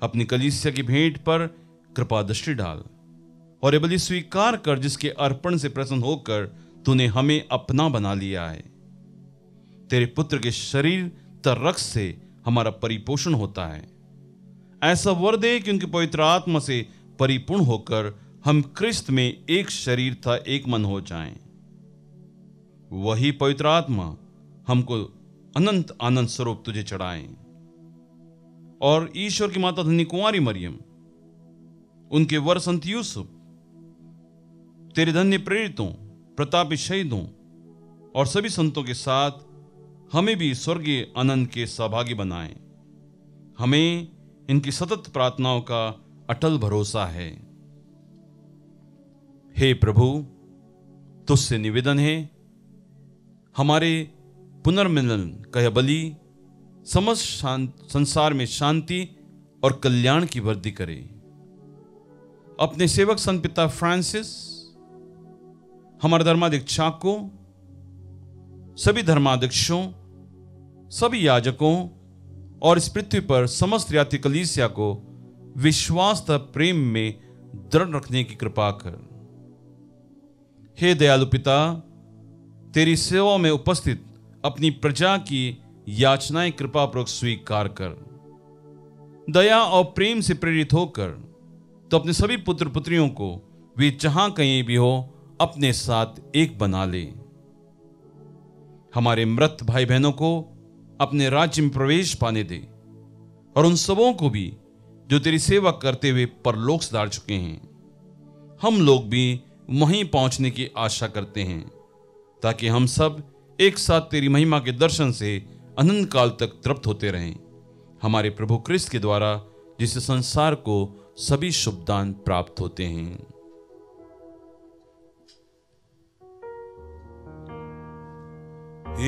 अपनी कलीसिया की भेंट पर कृपा दृष्टि डाल और ये बलि स्वीकार कर, जिसके अर्पण से प्रसन्न होकर तूने हमें अपना बना लिया है। तेरे पुत्र के शरीर तथा रक्त से हमारा परिपोषण होता है। ऐसा वर दे कि उनकी पवित्र आत्मा से परिपूर्ण होकर हम क्रिस्त में एक शरीर तथा एक मन हो जाएं। वही पवित्र आत्मा हमको अनंत आनंद स्वरूप तुझे चढ़ाएं और ईश्वर की माता धन्य कुंवारी मरियम, उनके वर संत यूसुफ, तेरे धन्य प्रेरितों, प्रतापी शहीदों और सभी संतों के साथ हमें भी स्वर्गीय आनंद के सहभागी बनाएं। हमें इनकी सतत प्रार्थनाओं का अटल भरोसा है। हे प्रभु, तुझसे निवेदन है, हमारे पुनर्मिलन का यह बलि समस्त संसार में शांति और कल्याण की वृद्धि करे। अपने सेवक संत पिता फ्रांसिस, हमारे धर्माध्यक्ष चाको, सभी धर्माध्यक्षों, सभी याजकों और इस पृथ्वी पर समस्त यात्री कलीसिया को विश्वास तथा प्रेम में दृढ़ रखने की कृपा कर। हे दयालु पिता, तेरी सेवा में उपस्थित अपनी प्रजा की याचनाएं कृपा पूर्वक स्वीकार कर। दया और प्रेम से प्रेरित होकर तो अपने सभी पुत्र पुत्रियों को वे जहां कहीं भी हो अपने साथ एक बना ले। हमारे मृत भाई बहनों को अपने राज्य में प्रवेश पाने दे और उन सबों को भी जो तेरी सेवा करते हुए परलोक सिधार चुके हैं। हम लोग भी वहीं पहुंचने की आशा करते हैं, ताकि हम सब एक साथ तेरी महिमा के दर्शन से अनंत काल तक तृप्त होते रहें, हमारे प्रभु क्रिस्त के द्वारा, जिससे संसार को सभी शुभ दान प्राप्त होते हैं।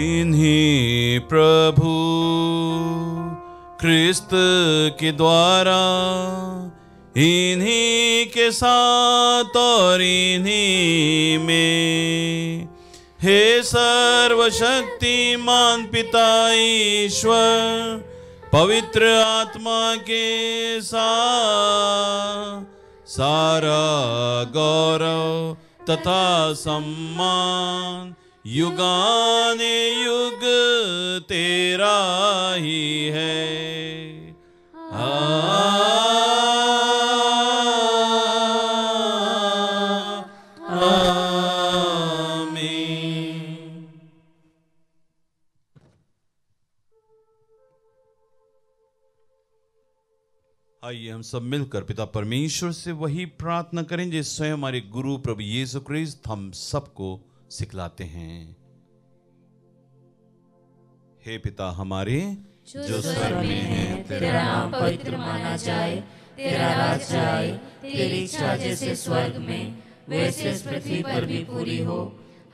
इन्हीं प्रभु क्रिस्त के द्वारा, इन्हीं के साथ और इन्हीं में, हे सर्वशक्तिमान पिता ईश्वर, पवित्र आत्मा के साथ सारा गौरव तथा सम्मान युगाने युग तेरा ही है। आइए हम सब मिलकर पिता परमेश्वर से वही प्रार्थना करें जो स्वयं हमारे गुरु प्रभु यीशु क्रिस्त हम सबको सिखलाते हैं। हे पिता हमारे जो स्वर्ग में है, तेरा नाम पवित्र माना जाए, तेरा राज्य आए, तेरी इच्छा जैसे स्वर्ग में वैसे इस पृथ्वी पर भी पूरी हो।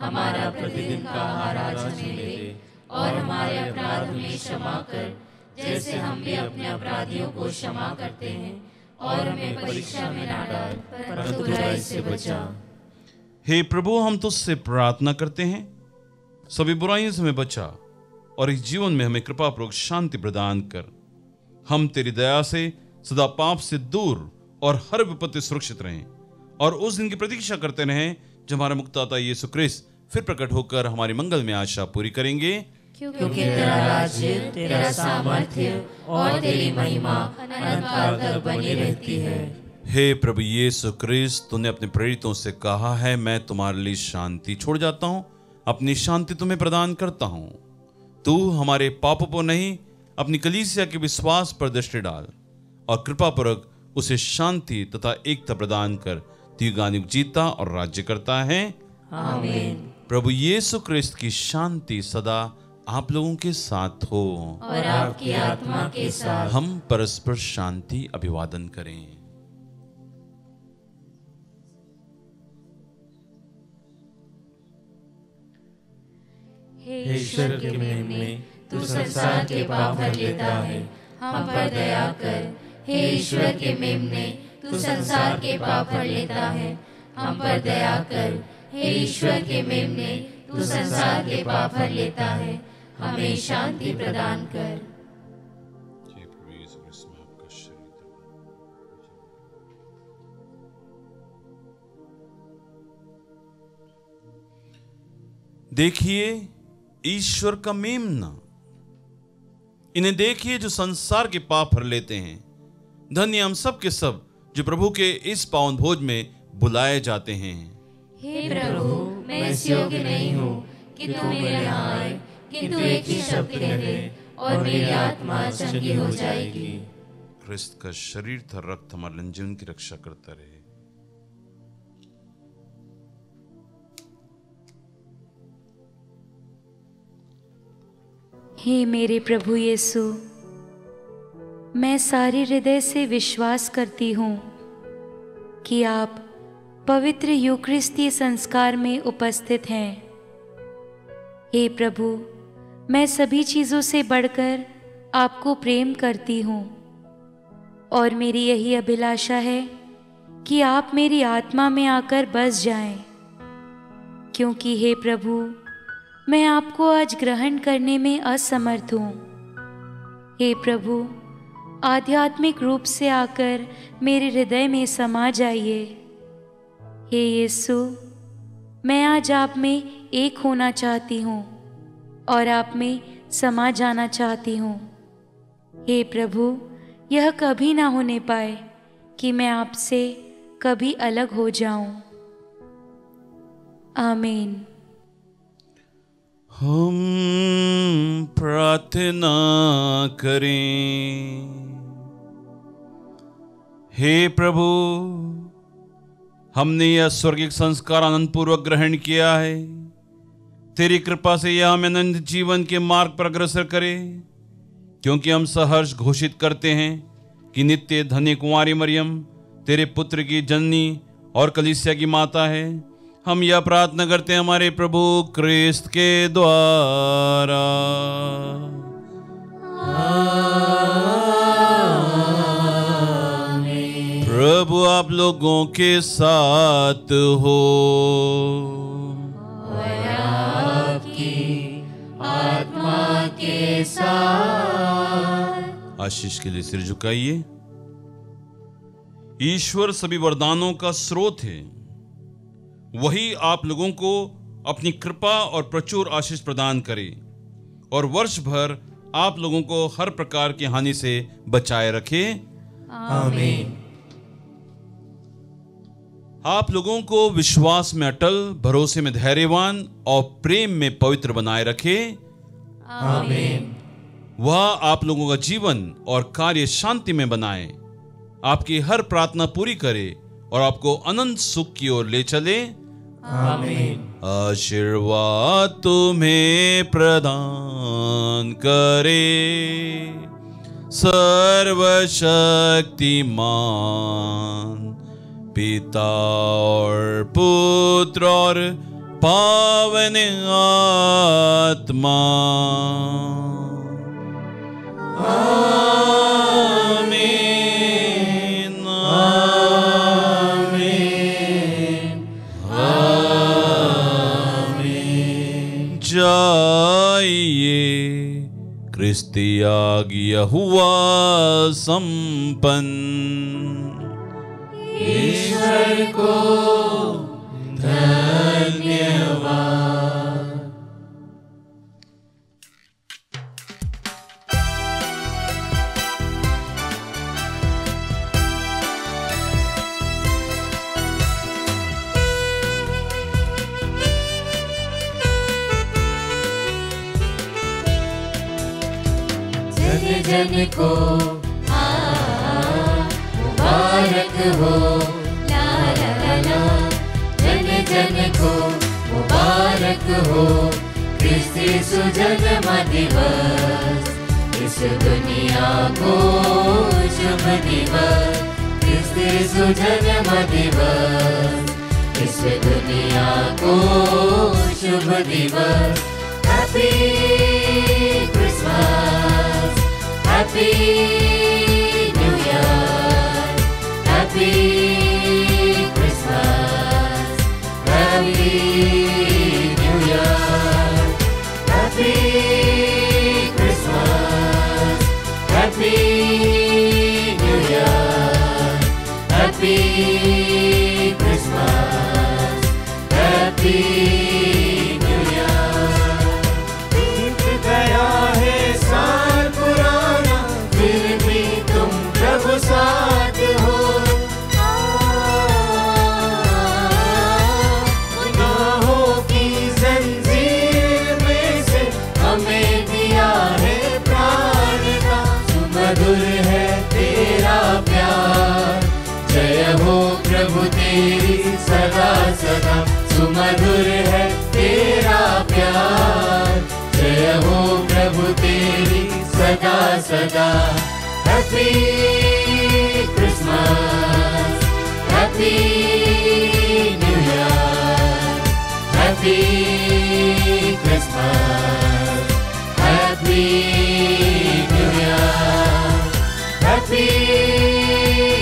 हमारा प्रतिदिन का आहार आज हमें दे, और हमारे अपराध हमें क्षमा कर, जैसे हम भी अपने अपराधियों को क्षमा करते हैं, और हमें परीक्षा में ना डाल, परंतु बुराई से बचा। हे प्रभु, हम तुझसे प्रार्थना करते हैं, सभी बुराइयों से हमें बचा और इस जीवन में हमें कृपा पूर्वक शांति प्रदान कर। हम तेरी दया से सदा पाप से दूर और हर विपत्ति सुरक्षित रहें, और उस दिन की प्रतीक्षा करते रहें जब हमारा मुक्तिदाता यीशु क्रिस्त फिर प्रकट होकर हमारी मंगल में आशा पूरी करेंगे। क्योंकि तेरा राज्य, तेरा सामर्थ्य और तेरी महिमा अनंत काल तक बनी रहती है। हे प्रभु यीशु क्रिस्त, तूने अपने प्रेरितों से कहा है, मैं तुम्हारे लिए शांति छोड़ जाता हूं, अपनी शांति तुम्हें प्रदान करता हूं। तू हमारे पापों पर नहीं, अपनी कलीसिया के विश्वास पर दृष्टि डाल और कृपा पूर्वक उसे शांति तथा एकता प्रदान कर तू युगानुयुग जीता और राज्य करता है। आमीन। प्रभु यीशु क्रिस्त की शांति सदा आप लोगों के साथ हो और आपकी आत्मा के साथ। हम परस्पर शांति अभिवादन करें। हे ईश्वर के मेमने, तू संसार के पाप हर लेता है, हम पर दया कर। हे ईश्वर के मेमने, तू संसार के पाप हर लेता है, हम पर दया कर। हे ईश्वर के मेमने, तू संसार के पाप हर लेता है, हमें शांति प्रदान कर। देखिए ईश्वर का मेमना, इन्हें देखिए जो संसार के पाप हर लेते हैं। धन्य हम सब के सब जो प्रभु के इस पावन भोज में बुलाए जाते हैं। हे प्रभु, मैं इस योग्य नहीं हूँ कि तू मेरे यहाँ आए, किंतु एक ही शब्द कह दे और मेरी आत्मा चंगी हो जाएगी। क्रिस्त का शरीर था रक्त हमारे जीवन की रक्षा करता रहे। हे मेरे प्रभु यीशु, मैं सारे हृदय से विश्वास करती हूँ कि आप पवित्र यूकरिस्तीय संस्कार में उपस्थित हैं। हे प्रभु, मैं सभी चीज़ों से बढ़कर आपको प्रेम करती हूँ, और मेरी यही अभिलाषा है कि आप मेरी आत्मा में आकर बस जाएं, क्योंकि हे प्रभु, मैं आपको आज ग्रहण करने में असमर्थ हूँ। हे प्रभु, आध्यात्मिक रूप से आकर मेरे हृदय में समा जाइए। हे यीशु, मैं आज आप में एक होना चाहती हूँ और आप में समा जाना चाहती हूँ। हे प्रभु, यह कभी ना होने पाए कि मैं आपसे कभी अलग हो जाऊं। आमीन। हम प्रार्थना करें। हे प्रभु, हमने यह स्वर्गिक संस्कार आनंद पूर्वक ग्रहण किया है। तेरी कृपा से यह हमें अनंत जीवन के मार्ग पर अग्रसर करे, क्योंकि हम सहर्ष घोषित करते हैं कि नित्य धन्य कुंवारी मरियम तेरे पुत्र की जननी और कलीसिया की माता है। हम यह प्रार्थना करते हैं हमारे प्रभु क्रिस्त के द्वारा। प्रभु आप लोगों के साथ हो, आत्मा के साथ। आशीष के लिए सिर झुकाइए। ईश्वर सभी वरदानों का स्रोत है। वही आप लोगों को अपनी कृपा और प्रचुर आशीष प्रदान करे और वर्ष भर आप लोगों को हर प्रकार की हानि से बचाए रखे। आमीन। आप लोगों को विश्वास में अटल, भरोसे में धैर्यवान और प्रेम में पवित्र बनाए रखे। आमीन। वह आप लोगों का जीवन और कार्य शांति में बनाए, आपकी हर प्रार्थना पूरी करे और आपको अनंत सुख की ओर ले चले। आमीन। आशीर्वाद तुम्हें प्रदान करे सर्वशक्तिमान पिता और पुत्र और पावन आत्मा। आमीन। आमीन। आमीन। जाइए, क्रिस्ती आज्ञा हुआ संपन्न। ईश्वर को धन्यवाद। जन जन को मुबारक हो, ला ला ला ला। जन जन को मुबारक हो, क्रिस्ती सुजन्म दिवस। इस दुनिया को शुभ दिवस, क्रिस्ती सुजन्म दिवस। इस दुनिया को शुभ दिवस। Happy Christmas, happy new year, happy Christmas, happy new year, happy Christmas, happy new year, happy Christmas, happy new year. बीत गया है साल पुराना, फिर भी तुम प्रभु साथ हो। गुनाहों की जंजीर में से हमें दिया है प्राण का। सुमधुर है तेरा प्यार, जय हो प्रभु तेरी सदा सदा। सुमधुर है तेरा प्यार, जय हो प्रभु तेरी सदा सदा। Happy Christmas, happy new year, happy Christmas, happy new year, happy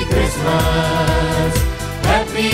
Christmas, happy